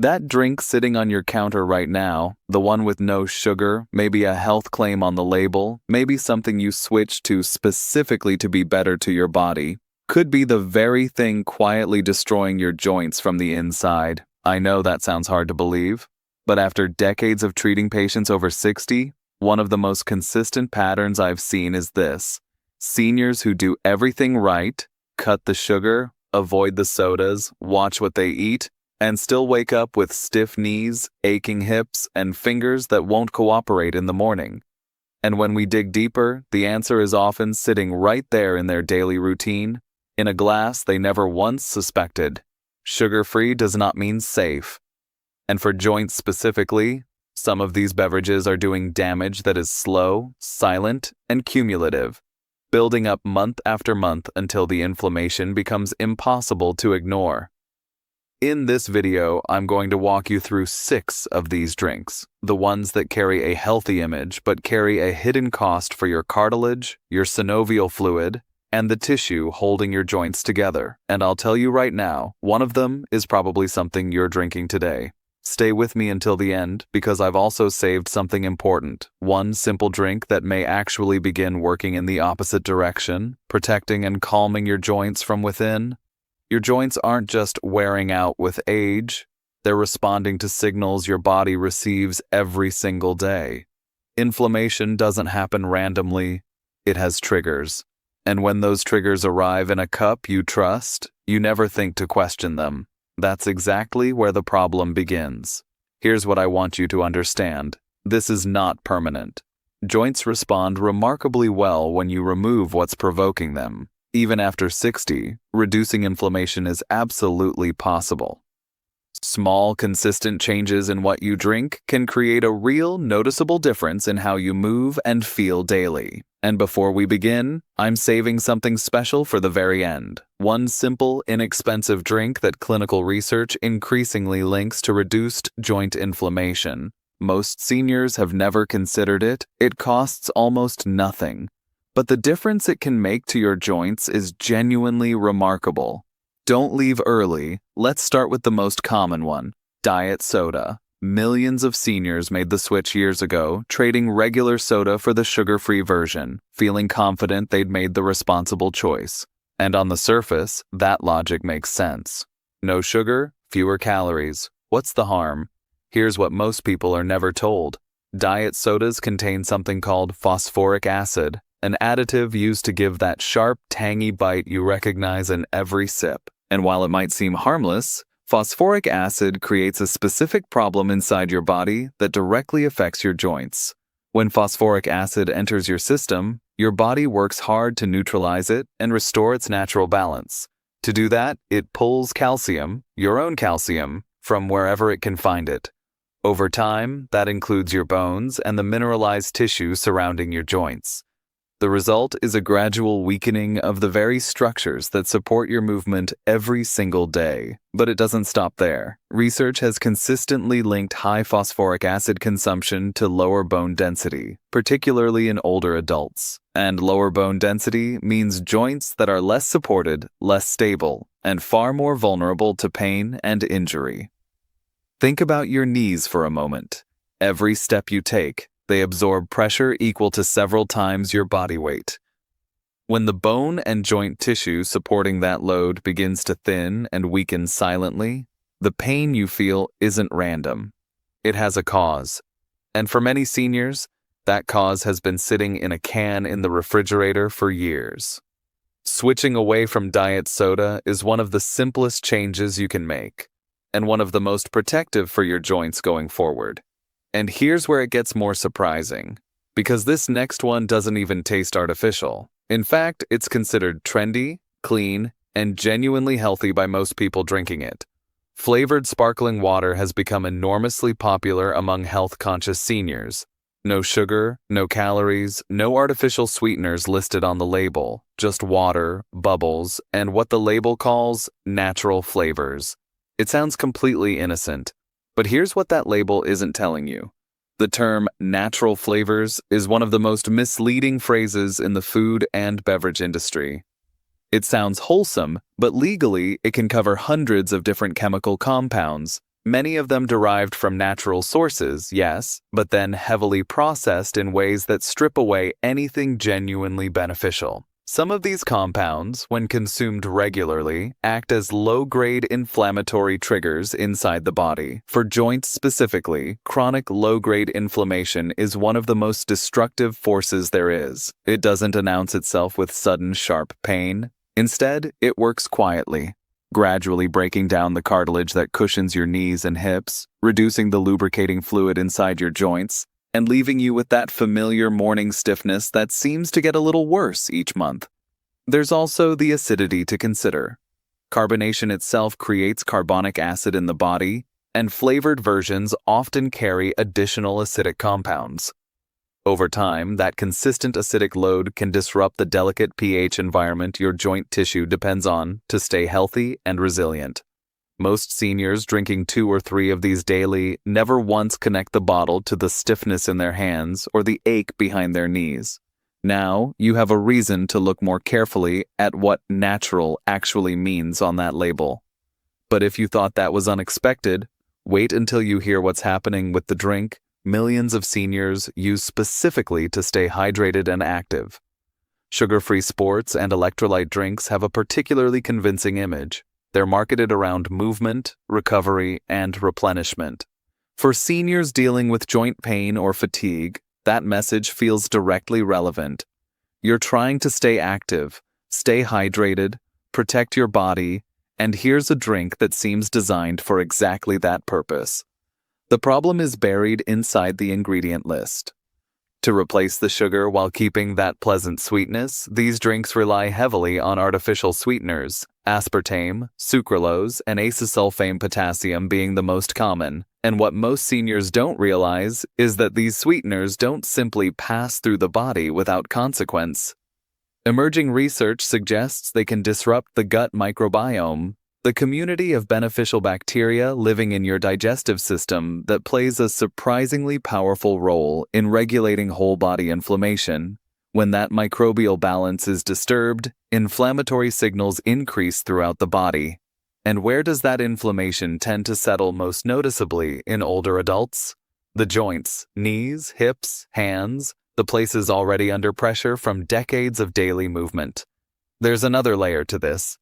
That drink sitting on your counter right now, the one with no sugar, maybe a health claim on the label, maybe something you switched to specifically to be better to your body, could be the very thing quietly destroying your joints from the inside. I know that sounds hard to believe, but after decades of treating patients over 60, one of the most consistent patterns I've seen is this. Seniors who do everything right, cut the sugar, avoid the sodas, watch what they eat, and still wake up with stiff knees, aching hips, and fingers that won't cooperate in the morning. And when we dig deeper, the answer is often sitting right there in their daily routine, in a glass they never once suspected. Sugar-free does not mean safe. And for joints specifically, some of these beverages are doing damage that is slow, silent, and cumulative, building up month after month until the inflammation becomes impossible to ignore. In this video, I'm going to walk you through 6 of these drinks, the ones that carry a healthy image but carry a hidden cost for your cartilage, your synovial fluid, and the tissue holding your joints together. And I'll tell you right now, one of them is probably something you're drinking today. Stay with me until the end because I've also saved something important, one simple drink that may actually begin working in the opposite direction, protecting and calming your joints from within. Your joints aren't just wearing out with age, they're responding to signals your body receives every single day. Inflammation doesn't happen randomly, it has triggers. And when those triggers arrive in a cup you trust, you never think to question them. That's exactly where the problem begins. Here's what I want you to understand. This is not permanent. Joints respond remarkably well when you remove what's provoking them. Even after 60, reducing inflammation is absolutely possible. Small, consistent changes in what you drink can create a real, noticeable difference in how you move and feel daily. And before we begin, I'm saving something special for the very end. One simple, inexpensive drink that clinical research increasingly links to reduced joint inflammation. Most seniors have never considered it. It costs almost nothing. But the difference it can make to your joints is genuinely remarkable. Don't leave early. Let's start with the most common one, diet soda. Millions of seniors made the switch years ago, trading regular soda for the sugar-free version, feeling confident they'd made the responsible choice. And on the surface, that logic makes sense. No sugar, fewer calories. What's the harm? Here's what most people are never told. Diet sodas contain something called phosphoric acid, an additive used to give that sharp, tangy bite you recognize in every sip. And while it might seem harmless, phosphoric acid creates a specific problem inside your body that directly affects your joints. When phosphoric acid enters your system, your body works hard to neutralize it and restore its natural balance. To do that, it pulls calcium, your own calcium, from wherever it can find it. Over time, that includes your bones and the mineralized tissue surrounding your joints. The result is a gradual weakening of the very structures that support your movement every single day. But it doesn't stop there. Research has consistently linked high phosphoric acid consumption to lower bone density, particularly in older adults. And lower bone density means joints that are less supported, less stable, and far more vulnerable to pain and injury. Think about your knees for a moment. Every step you take, they absorb pressure equal to several times your body weight. When the bone and joint tissue supporting that load begins to thin and weaken silently, the pain you feel isn't random. It has a cause. And for many seniors, that cause has been sitting in a can in the refrigerator for years. Switching away from diet soda is one of the simplest changes you can make, and one of the most protective for your joints going forward. And here's where it gets more surprising, because this next one doesn't even taste artificial. In fact, it's considered trendy, clean, and genuinely healthy by most people drinking it. Flavored sparkling water has become enormously popular among health-conscious seniors. No sugar, no calories, no artificial sweeteners listed on the label, just water, bubbles, and what the label calls natural flavors. It sounds completely innocent. But here's what that label isn't telling you. The term natural flavors is one of the most misleading phrases in the food and beverage industry. It sounds wholesome, but legally it can cover hundreds of different chemical compounds, Many of them derived from natural sources, yes, but then heavily processed in ways that strip away anything genuinely beneficial. Some of these compounds, when consumed regularly, act as low-grade inflammatory triggers inside the body. For joints specifically, chronic low-grade inflammation is one of the most destructive forces there is. It doesn't announce itself with sudden, sharp pain. Instead, it works quietly, gradually breaking down the cartilage that cushions your knees and hips, reducing the lubricating fluid inside your joints, and leaving you with that familiar morning stiffness that seems to get a little worse each month. There's also the acidity to consider. Carbonation itself creates carbonic acid in the body, and flavored versions often carry additional acidic compounds. Over time, that consistent acidic load can disrupt the delicate pH environment your joint tissue depends on to stay healthy and resilient. Most seniors drinking 2 or 3 of these daily never once connect the bottle to the stiffness in their hands or the ache behind their knees. Now, you have a reason to look more carefully at what natural actually means on that label. But if you thought that was unexpected, wait until you hear what's happening with the drink millions of seniors use specifically to stay hydrated and active. Sugar-free sports and electrolyte drinks have a particularly convincing image. They're marketed around movement, recovery, and replenishment. For seniors dealing with joint pain or fatigue, that message feels directly relevant. You're trying to stay active, stay hydrated, protect your body, and here's a drink that seems designed for exactly that purpose. The problem is buried inside the ingredient list. To replace the sugar while keeping that pleasant sweetness, these drinks rely heavily on artificial sweeteners, aspartame, sucralose, and acesulfame potassium being the most common. And what most seniors don't realize is that these sweeteners don't simply pass through the body without consequence. Emerging research suggests they can disrupt the gut microbiome, the community of beneficial bacteria living in your digestive system that plays a surprisingly powerful role in regulating whole-body inflammation. When that microbial balance is disturbed, inflammatory signals increase throughout the body. And where does that inflammation tend to settle most noticeably in older adults? The joints, knees, hips, hands, the places already under pressure from decades of daily movement. There's another layer to this.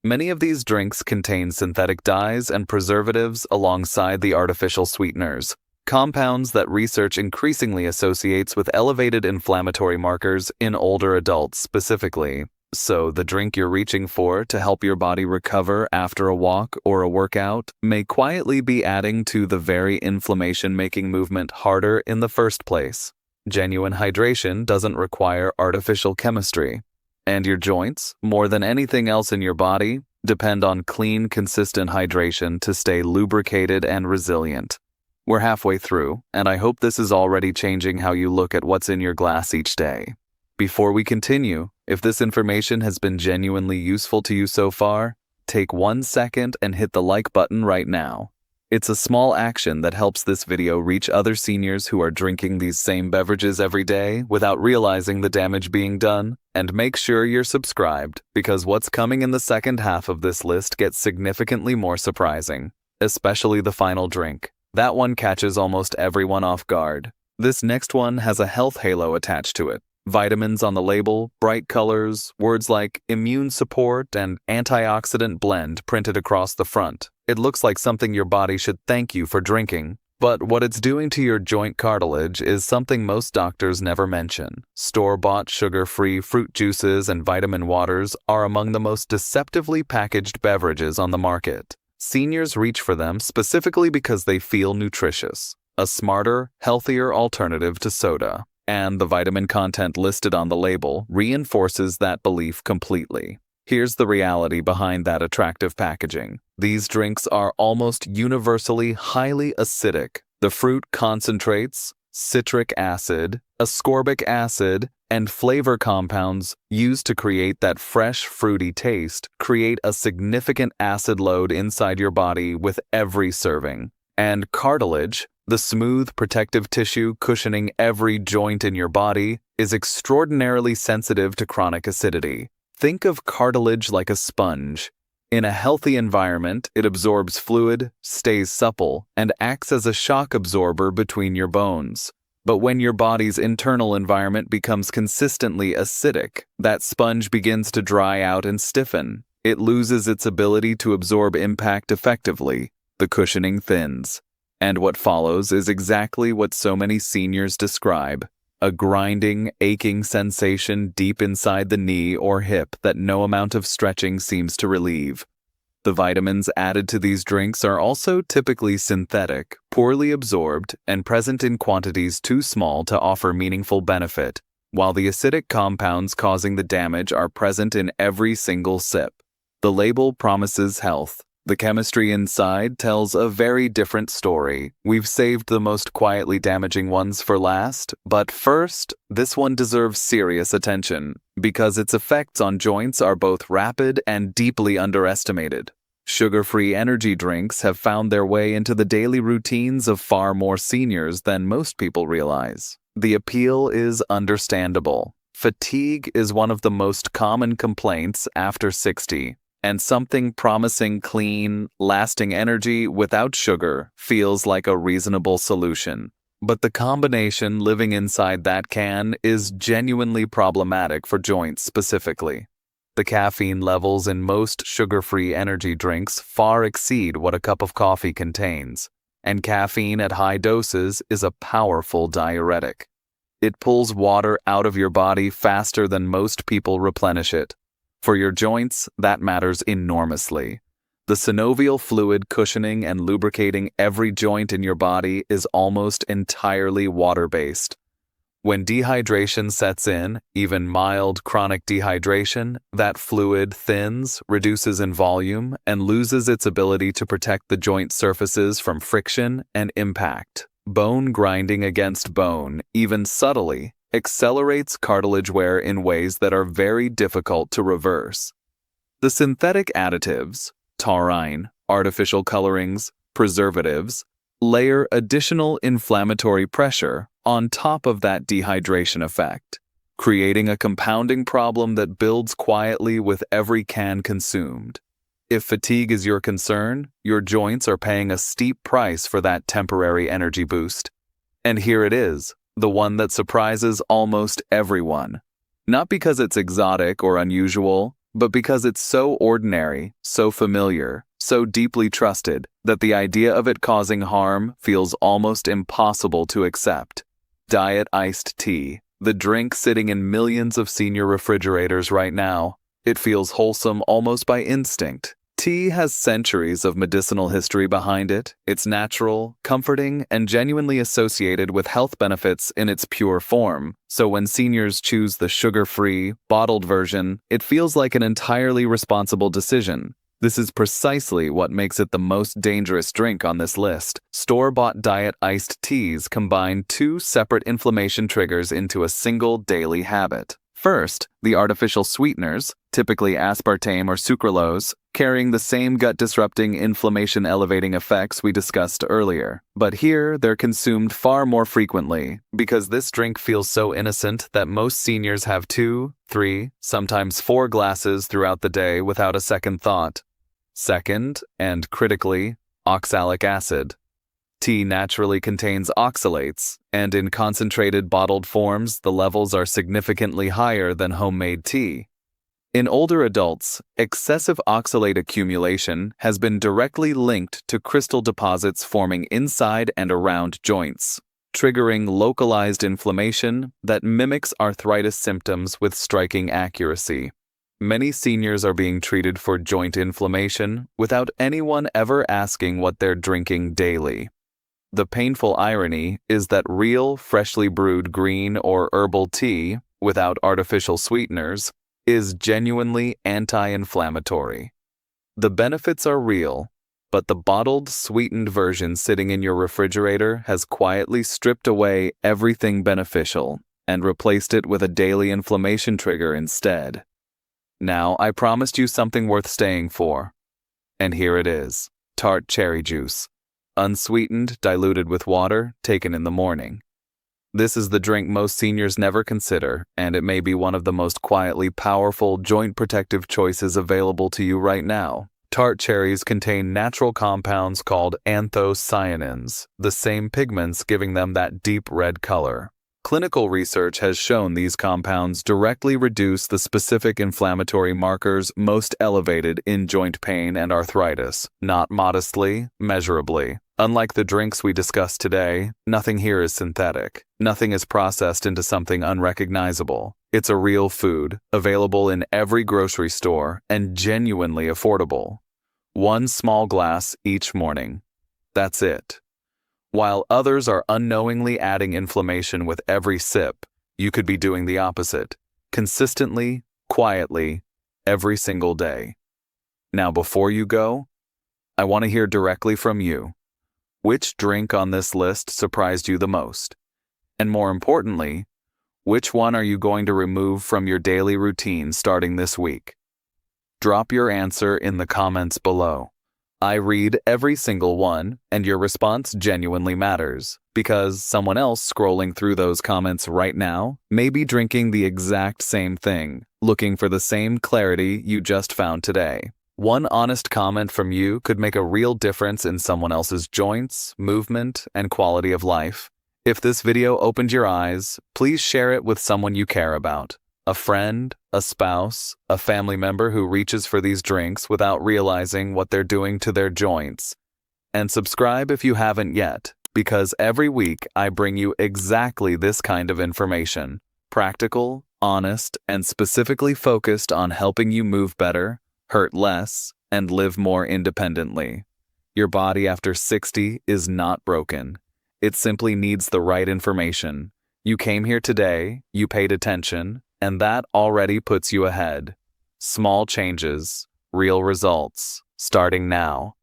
Many of these drinks contain synthetic dyes and preservatives alongside the artificial sweeteners, compounds that research increasingly associates with elevated inflammatory markers in older adults specifically. So the drink you're reaching for to help your body recover after a walk or a workout may quietly be adding to the very inflammation-making movement harder in the first place. Genuine hydration doesn't require artificial chemistry. And your joints, more than anything else in your body, depend on clean, consistent hydration to stay lubricated and resilient. We're halfway through, and I hope this is already changing how you look at what's in your glass each day. Before we continue, if this information has been genuinely useful to you so far, take 1 second and hit the like button right now. It's a small action that helps this video reach other seniors who are drinking these same beverages every day without realizing the damage being done. And make sure you're subscribed, because what's coming in the second half of this list gets significantly more surprising, especially the final drink. That one catches almost everyone off guard. This next one has a health halo attached to it. Vitamins on the label, bright colors, words like immune support and antioxidant blend printed across the front. It looks like something your body should thank you for drinking. But what it's doing to your joint cartilage is something most doctors never mention. Store-bought sugar-free fruit juices and vitamin waters are among the most deceptively packaged beverages on the market. Seniors reach for them specifically because they feel nutritious, a smarter, healthier alternative to soda. And the vitamin content listed on the label reinforces that belief completely. Here's the reality behind that attractive packaging. These drinks are almost universally highly acidic. The fruit concentrates, citric acid, ascorbic acid, and flavor compounds used to create that fresh, fruity taste create a significant acid load inside your body with every serving. And cartilage, the smooth, protective tissue cushioning every joint in your body, is extraordinarily sensitive to chronic acidity. Think of cartilage like a sponge. In a healthy environment, it absorbs fluid, stays supple, and acts as a shock absorber between your bones. But when your body's internal environment becomes consistently acidic, that sponge begins to dry out and stiffen. It loses its ability to absorb impact effectively. The cushioning thins. And what follows is exactly what so many seniors describe: a grinding, aching sensation deep inside the knee or hip that no amount of stretching seems to relieve. The vitamins added to these drinks are also typically synthetic, poorly absorbed, and present in quantities too small to offer meaningful benefit, while the acidic compounds causing the damage are present in every single sip. The label promises health. The chemistry inside tells a very different story. We've saved the most quietly damaging ones for last, but first, this one deserves serious attention, because its effects on joints are both rapid and deeply underestimated. Sugar-free energy drinks have found their way into the daily routines of far more seniors than most people realize. The appeal is understandable. Fatigue is one of the most common complaints after 60. And something promising clean, lasting energy without sugar feels like a reasonable solution. But the combination living inside that can is genuinely problematic for joints specifically. The caffeine levels in most sugar-free energy drinks far exceed what a cup of coffee contains, and caffeine at high doses is a powerful diuretic. It pulls water out of your body faster than most people replenish it. For your joints, that matters enormously. The synovial fluid cushioning and lubricating every joint in your body is almost entirely water-based. When dehydration sets in, even mild chronic dehydration, that fluid thins, reduces in volume, and loses its ability to protect the joint surfaces from friction and impact. Bone grinding against bone, even subtly, accelerates cartilage wear in ways that are very difficult to reverse. The synthetic additives, taurine, artificial colorings, preservatives, layer additional inflammatory pressure on top of that dehydration effect, creating a compounding problem that builds quietly with every can consumed. If fatigue is your concern, your joints are paying a steep price for that temporary energy boost. And here it is, the one that surprises almost everyone. Not because it's exotic or unusual, but because it's so ordinary, so familiar, so deeply trusted, that the idea of it causing harm feels almost impossible to accept. Diet iced tea, the drink sitting in millions of senior refrigerators right now. It feels wholesome almost by instinct. Tea has centuries of medicinal history behind it. It's natural, comforting, and genuinely associated with health benefits in its pure form. So when seniors choose the sugar-free, bottled version, it feels like an entirely responsible decision. This is precisely what makes it the most dangerous drink on this list. Store-bought diet iced teas combine two separate inflammation triggers into a single daily habit. First, the artificial sweeteners, typically aspartame or sucralose, carrying the same gut-disrupting, inflammation-elevating effects we discussed earlier. But here, they're consumed far more frequently, because this drink feels so innocent that most seniors have 2, 3, sometimes 4 glasses throughout the day without a second thought. Second, and critically, oxalic acid. Tea naturally contains oxalates, and in concentrated bottled forms, the levels are significantly higher than homemade tea. In older adults, excessive oxalate accumulation has been directly linked to crystal deposits forming inside and around joints, triggering localized inflammation that mimics arthritis symptoms with striking accuracy. Many seniors are being treated for joint inflammation without anyone ever asking what they're drinking daily. The painful irony is that real, freshly brewed green or herbal tea, without artificial sweeteners, is genuinely anti-inflammatory. The benefits are real, but the bottled, sweetened version sitting in your refrigerator has quietly stripped away everything beneficial and replaced it with a daily inflammation trigger instead. Now, I promised you something worth staying for. And here it is: tart cherry juice. Unsweetened, diluted with water, taken in the morning. This is the drink most seniors never consider, and it may be one of the most quietly powerful joint protective choices available to you right now. Tart cherries contain natural compounds called anthocyanins, the same pigments giving them that deep red color. Clinical research has shown these compounds directly reduce the specific inflammatory markers most elevated in joint pain and arthritis, not modestly, measurably. Unlike the drinks we discussed today, nothing here is synthetic. Nothing is processed into something unrecognizable. It's a real food, available in every grocery store, and genuinely affordable. One small glass each morning. That's it. While others are unknowingly adding inflammation with every sip, you could be doing the opposite, consistently, quietly, every single day. Now, before you go, I want to hear directly from you. Which drink on this list surprised you the most? And more importantly, which one are you going to remove from your daily routine starting this week? Drop your answer in the comments below. I read every single one, and your response genuinely matters, because someone else scrolling through those comments right now may be drinking the exact same thing, looking for the same clarity you just found today. One honest comment from you could make a real difference in someone else's joints, movement, and quality of life. If this video opened your eyes, please share it with someone you care about. A friend, a spouse, a family member who reaches for these drinks without realizing what they're doing to their joints. And subscribe if you haven't yet, because every week I bring you exactly this kind of information. Practical, honest, and specifically focused on helping you move better, hurt less, and live more independently. Your body after 60 is not broken. It simply needs the right information. You came here today, you paid attention, and that already puts you ahead. Small changes, real results, starting now.